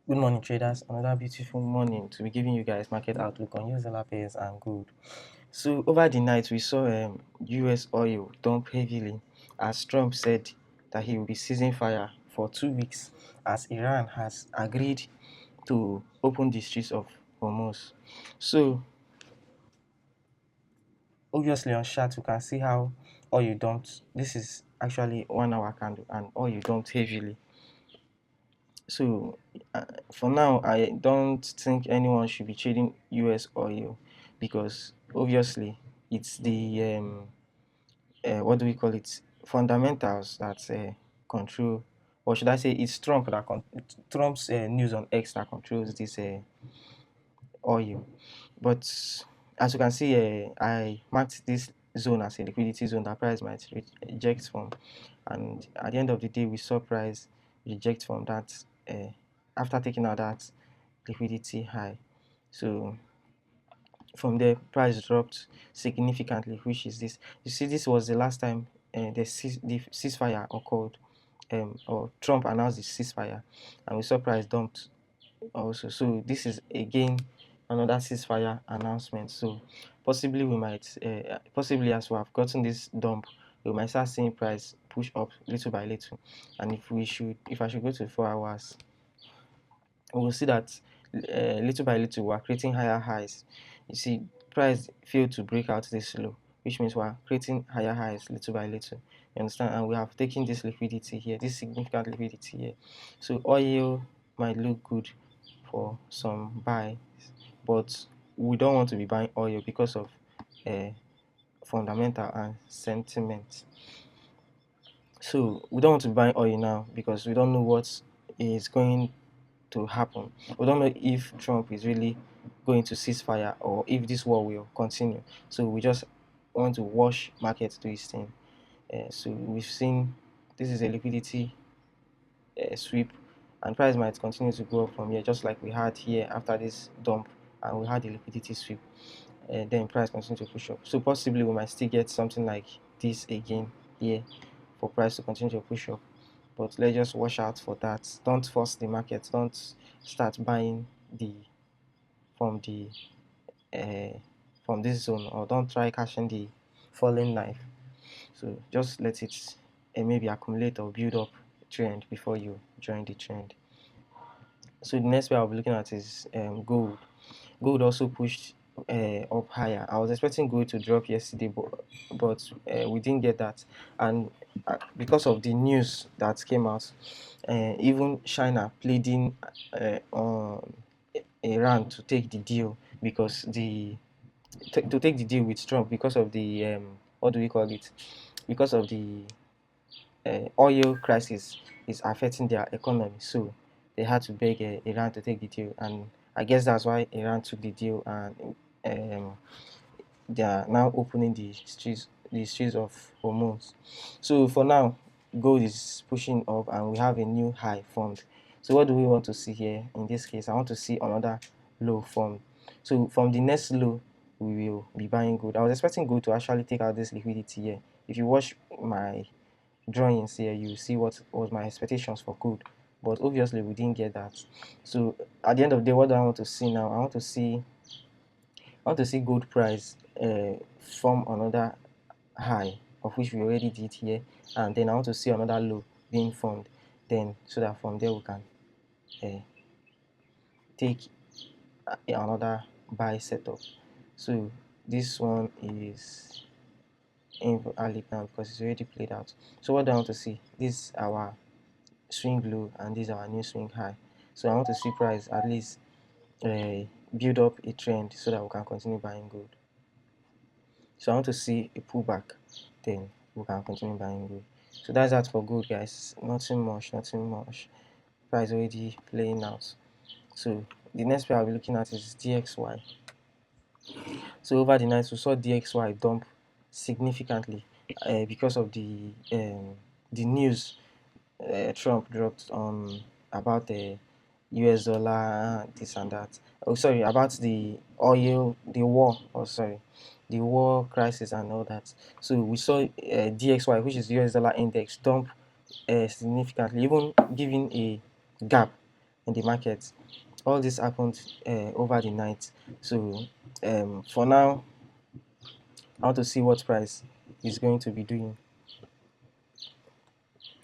Good morning, traders. Another beautiful morning to be giving you guys market outlook on USDpairs and gold. So over the night, we saw US oil dump heavily as Trump said that he will be ceasing fire for 2 weeks as Iran has agreed to open the streets of Hormuz. So obviously on chart you can see how oil dumped. This is actually 1 hour candle and oil dumped heavily. So for now, I don't think anyone should be trading US oil because obviously it's the what do we call it, fundamentals that control, or should I say it's Trump's news on X that controls this oil. But as you can see, I marked this zone as a liquidity zone that price might reject from, and at the end of the day, we saw price reject from that after taking out that liquidity high. So from there, price dropped significantly, which is this. You see, this was the last time the ceasefire occurred, or Trump announced the ceasefire, and we saw price dumped also. So this is again another ceasefire announcement. So possibly we might, possibly as we have gotten this dump, we might start seeing price push up little by little. And if I should go to 4 hours, we will see that little by little we are creating higher highs. You see, price failed to break out this low, which means we are creating higher highs little by little. You understand? And we have taken this liquidity here, this significant liquidity here. So oil might look good for some buys, but we don't want to be buying oil because of uh, fundamental and sentiment. So we don't want to be buying oil now because we don't know what is going to happen. We don't know if Trump is really going to cease fire or if this war will continue. So we just want to watch market to his thing. So we've seen this is a liquidity sweep, and price might continue to go up from here, just like we had here after this dump, and we had the liquidity sweep. Then price continue to push up. So possibly we might still get something like this again here for price to continue to push up. But let's just watch out for that. Don't force the market. Don't start buying the from the uh, from this zone, or don't try cashing the falling knife. So just let it maybe accumulate or build up trend before you join the trend. So the next way I'll be looking at is gold. Gold also pushed up higher. I was expecting gold to drop yesterday, but we didn't get that, and because of the news that came out, even China pleading on Iran to take the deal because to take the deal with Trump because of the what do we call it? Because of the oil crisis is affecting their economy, so they had to beg Iran to take the deal, and I guess that's why Iran took the deal, and they are now opening the streets of Hormuz. So for now, gold is pushing up, and we have a new high formed. So what do we want to see here? In this case, I want to see another low formed. So from the next low, we will be buying gold. I was expecting gold to actually take out this liquidity here. If you watch my drawings here, you see what was my expectations for gold, but obviously we didn't get that. So at the end of the day, what do I want to see now? I want to see gold price form another high, of which we already did here, and then I want to see another low being formed, then so that from there we can uh, take another buy setup. So this one is invalid now because it's already played out. So what do I want to see? This is our swing low, and this is our new swing high. So I want to see price at least build up a trend so that we can continue buying gold. So I want to see a pullback, then we can continue buying gold. So that's that for gold, guys. Nothing much, nothing much. Price already playing out. So the next pair I'll be looking at is DXY. So over the night we saw DXY dump significantly because of the news Trump dropped on about the US dollar, this and that. Oh, sorry, about the oil, the war. Oh, sorry, the war crisis and all that. So we saw DXY, which is US dollar index, dump significantly, even giving a gap in the market. All this happened over the night. So for now, I want to see what price is going to be doing.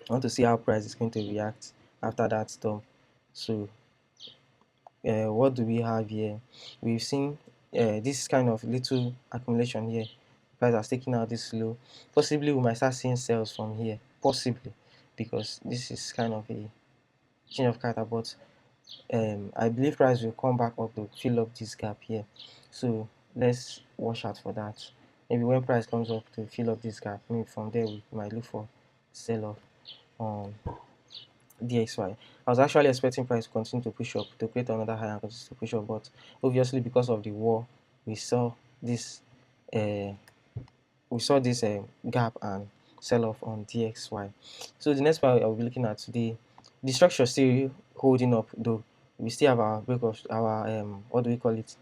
I want to see how price is going to react after that storm. So what do we have here? We've seen this kind of little accumulation here. Price has taken out this low. Possibly we might start seeing sales from here. Possibly, because this is kind of a change of character. But I believe price will come back up to fill up this gap here. So let's watch out for that. Maybe when price comes up to fill up this gap, maybe from there we might look for sell off on DXY. I was actually expecting price to continue to push up to create another high and continue to push up, but obviously because of the war, we saw this uh, gap and sell off on DXY. So the next part I will be looking at today, the structure still holding up though. We still have our break of our what do we call it?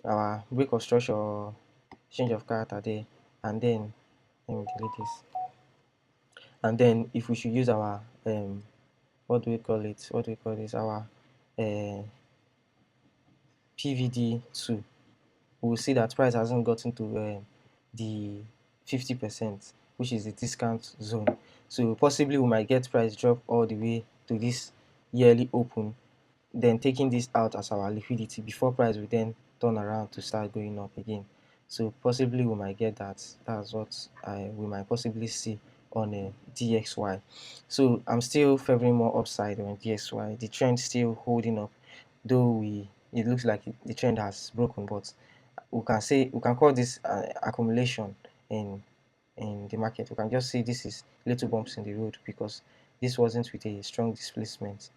Our break of structure or change of character there, and then let me delete this. And then if we should use our what do we call it? What do we call this? Our PVD2, we will see that price hasn't gotten to the 50%, which is the discount zone. So possibly we might get price drop all the way to this yearly open, then taking this out as our liquidity before price will then turn around to start going up again. So possibly we might get that. That's what we might possibly see on a DXY. So I'm still favoring more upside on DXY. The trend still holding up, though it looks like the trend has broken, but we can call this accumulation in the market. We can just say this is little bumps in the road because this wasn't with a strong displacement.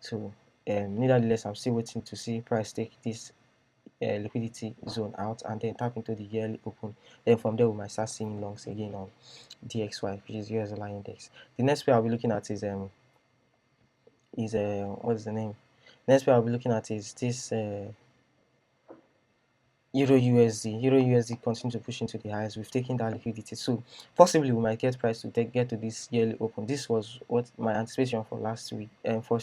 So nevertheless, I'm still waiting to see price take this liquidity zone out and then tap into the yearly open. Then from there we might start seeing longs again on DXY, which is US dollar index. The next pair I'll be looking at is what is the name? Next pair I'll be looking at is this Euro USD. Euro USD continue to push into the highs. We've taken that liquidity, so possibly we might get price to get to this yearly open. This was what my anticipation for last week and for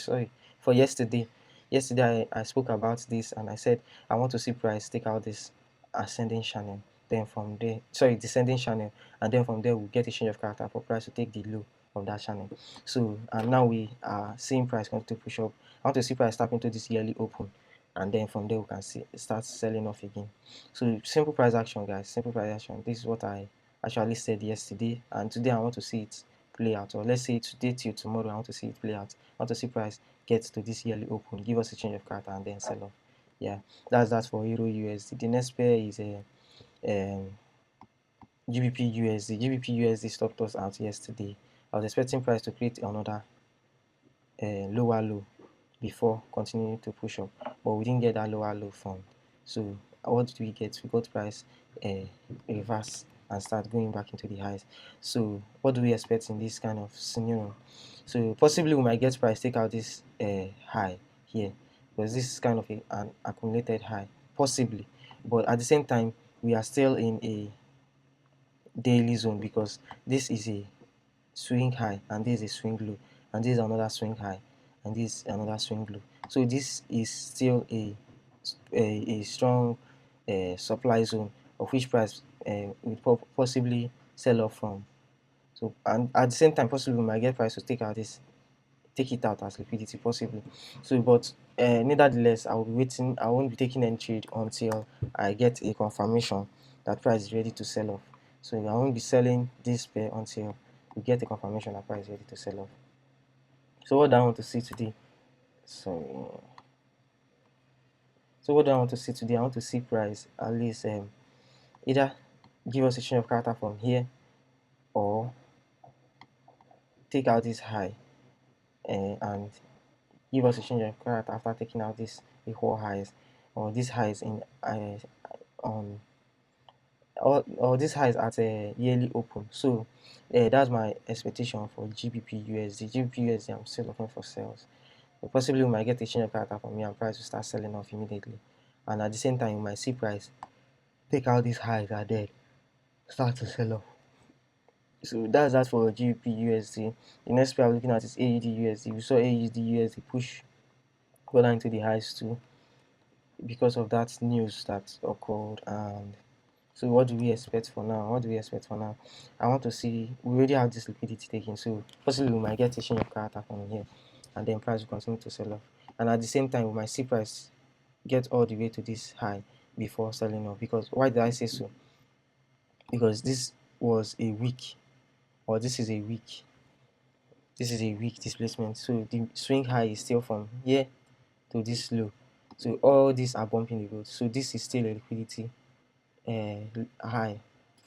yesterday. Yesterday I spoke about this and I said I want to see price take out this ascending channel. Then from there, sorry, descending channel, and then from there we'll get a change of character for price to take the low of that channel. So and now we are seeing price continue to push up. I want to see price tap into this yearly open, and then from there we can see start selling off again. So simple price action, guys, simple price action. This is what I actually said yesterday, and today I want to see it play out, or let's say today till tomorrow I want to see it play out. I want to see price get to this yearly open, give us a change of character, and then sell off. Yeah, that's that for Euro USD. The next pair is a GBP USD. GBP USD stopped us out yesterday. I was expecting price to create another lower low before continuing to push up, but we didn't get that lower low from. So what did we get? We got price reverse and start going back into the highs. So what do we expect in this kind of scenario? So possibly we might get price take out this high here, because this is kind of an accumulated high, possibly. But at the same time, we are still in a daily zone because this is a swing high and this is a swing low, and this is another swing high and this is another swing low. So this is still a strong supply zone of which price will possibly sell off from. So and at the same time possibly we might get price to take it out as liquidity possibly. So but nevertheless I will be waiting. I won't be taking any trade until I get a confirmation that price is ready to sell off. So I won't be selling this pair until we get a confirmation that price is ready to sell off. So what do I want to see today? So what do I want to see today? I want to see price at least either give us a change of character from here or take out this high and give us a change of character after taking out this equal highs, or this highs in on or this highs at a yearly open. So that's my expectation for GBP USD. GBP USD, I'm still looking for sales. But possibly we might get a change of character from here and price will start selling off immediately. And at the same time, we might see price take out these highs and then start to sell off. So that's that for GBP USD. The next pair I'm looking at is AUD USD. We saw AUD USD push go down into the highs too because of that news that occurred. And so what do we expect for now? What do we expect for now? I want to see, we already have this liquidity taking, so possibly we might get a change of character from here, and then price will continue to sell off. And at the same time, we might see price get all the way to this high before selling off. Because why did I say so? Because this was a weak, or this is a weak displacement. So the swing high is still from here to this low. So all these are bumping the road. So this is still a liquidity high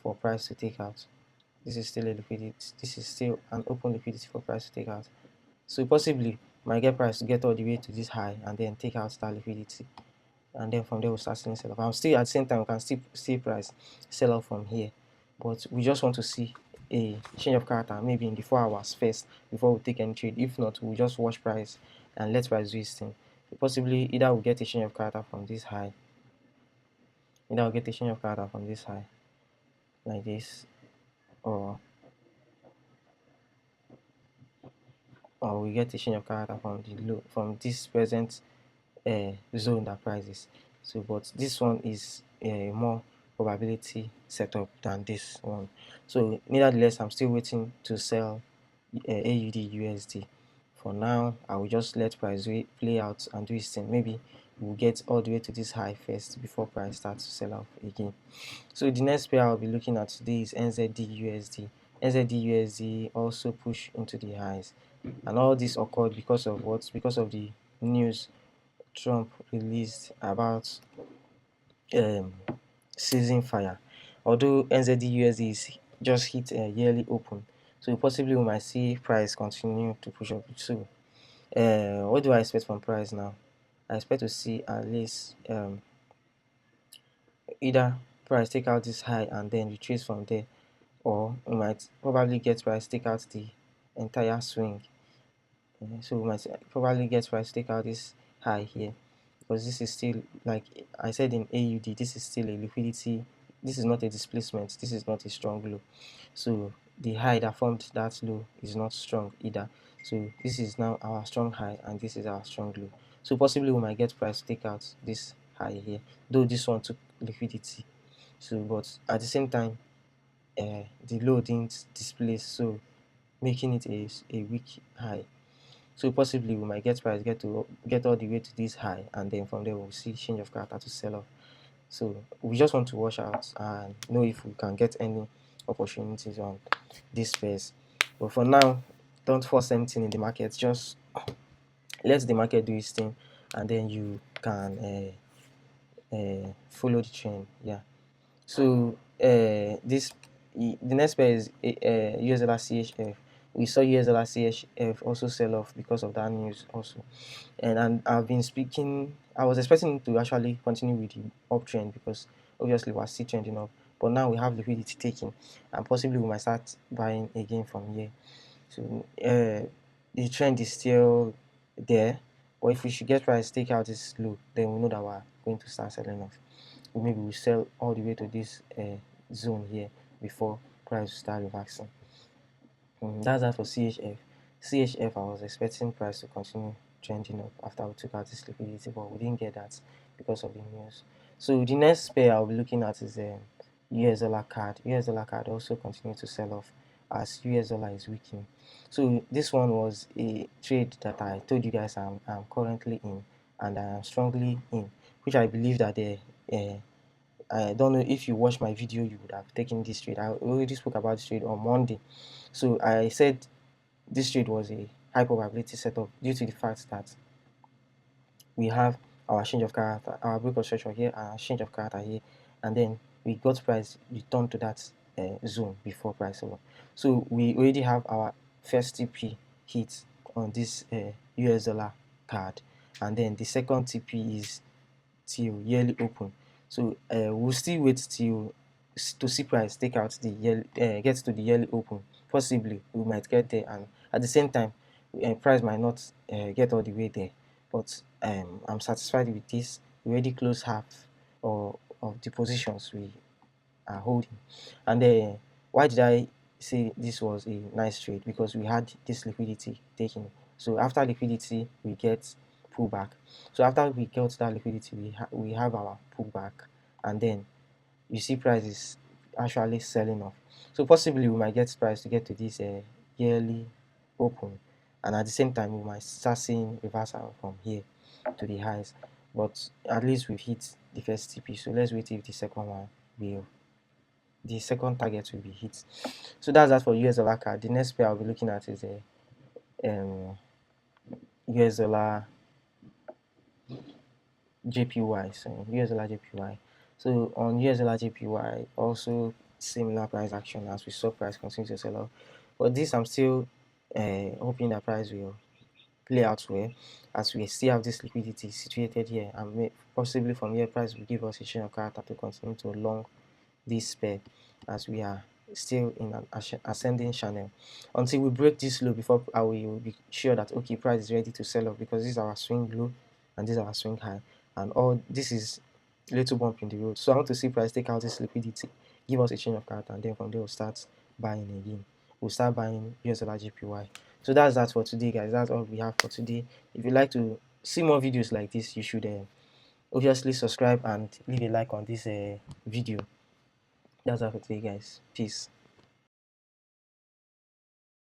for price to take out. This is still a liquidity. This is still an open liquidity for price to take out. So possibly might get price to get all the way to this high and then take out that liquidity. And then from there we'll start seeing sell off. I'm still at the same time we can still see price sell off from here. But we just want to see a change of character maybe in the 4 hours first before we take any trade. If not, we'll just watch price and let price do its thing. So possibly either we'll get a change of character from this high. Either we'll get a change of character from this high like this, or we get a change of character from the low, from this present zone that price is. So but this one is a more probability setup than this one. So nevertheless, I'm still waiting to sell AUD USD. For now, I will just let price play out and do its thing. Maybe we'll get all the way to this high first before price starts to sell off again. So the next pair I'll be looking at today is NZD-USD. NZD-USD also pushed into the highs, and all this occurred because of what? Because of the news Trump released about Ceasefire. Although NZD-USD is just hit a yearly open, so possibly we might see price continue to push up. So what do I expect from price now? I expect to see at least either price take out this high and then retrace from there, or we might probably get price take out the entire swing. So we might probably get price take out this high here, because this is still, like I said in AUD, this is still a liquidity. This is not a displacement. This is not a strong low. So the high that formed that low is not strong either. So this is now our strong high and this is our strong low. So possibly we might get price to take out this high here, though this one took liquidity. So but at the same time, the low didn't displace, so making it a weak high. So possibly we might get price get all the way to this high, and then from there we'll see change of character to sell off. So we just want to watch out and know if we can get any opportunities on this space. But for now, don't force anything in the market. Just let the market do its thing, and then you can follow the trend. Yeah. So the next pair is US dollar CHF. We saw US dollar CHF also sell off because of that news also. And I've been speaking, I was expecting to actually continue with the uptrend because obviously we're still trending up. But now we have liquidity taking, and possibly we might start buying again from here. So the trend is still there, but if we should get price take out this low, then we know that we're going to start selling off. Maybe we sell all the way to this zone here before price start relaxing. That's that for CHF. CHF, I was expecting price to continue trending up after we took out this liquidity, but we didn't get that because of the news. So the next pair I'll be looking at is US dollar card. US dollar card also continued to sell off as US dollar is weakening. So this one was a trade that I told you guys I'm currently in, and I am strongly in, which I believe that I don't know if you watched my video, you would have taken this trade. I already spoke about this trade on Monday. So I said this trade was a high probability setup due to the fact that we have our change of character, our break of structure here, and our change of character here, and then we got price return to that zone before price over. So we already have our first TP hit on this US dollar card, and then the second TP is till yearly open. So we'll still wait till to see price take out the yearly, get to the yearly open. Possibly we might get there, and at the same time, price might not get all the way there. But I'm satisfied with this. We already close half of the positions we are holding. And why did I say this was a nice trade? Because we had this liquidity taking. So after liquidity, we get pullback. So after we got that liquidity, we have our pullback, and then you see price is actually selling off. So possibly we might get price to get to this yearly open, and at the same time we might start seeing reversal from here to the highs. But at least we've hit the first TP, so let's wait if the second one will. The second target will be hit. So that's that for US dollar card. The next pair I'll be looking at is a US dollar JPY. So US dollar JPY. So on US dollar JPY, also similar price action as we saw price continue to sell off. But this I'm still hoping that price will play out well, as we still have this liquidity situated here, and possibly from here price will give us a chain of character to continue to long this pair, as we are still in an ascending channel until we break this low. Before I will be sure that okay, price is ready to sell off, because this is our swing low and this is our swing high, and all this is little bump in the road. So I want to see price take out this liquidity, give us a change of character, and then from there we'll start buying again. We'll start buying US dollar JPY. So that's that for today, guys. That's all we have for today. If you'd like to see more videos like this, you should obviously subscribe and leave a like on this video. That's all for today, guys. Peace.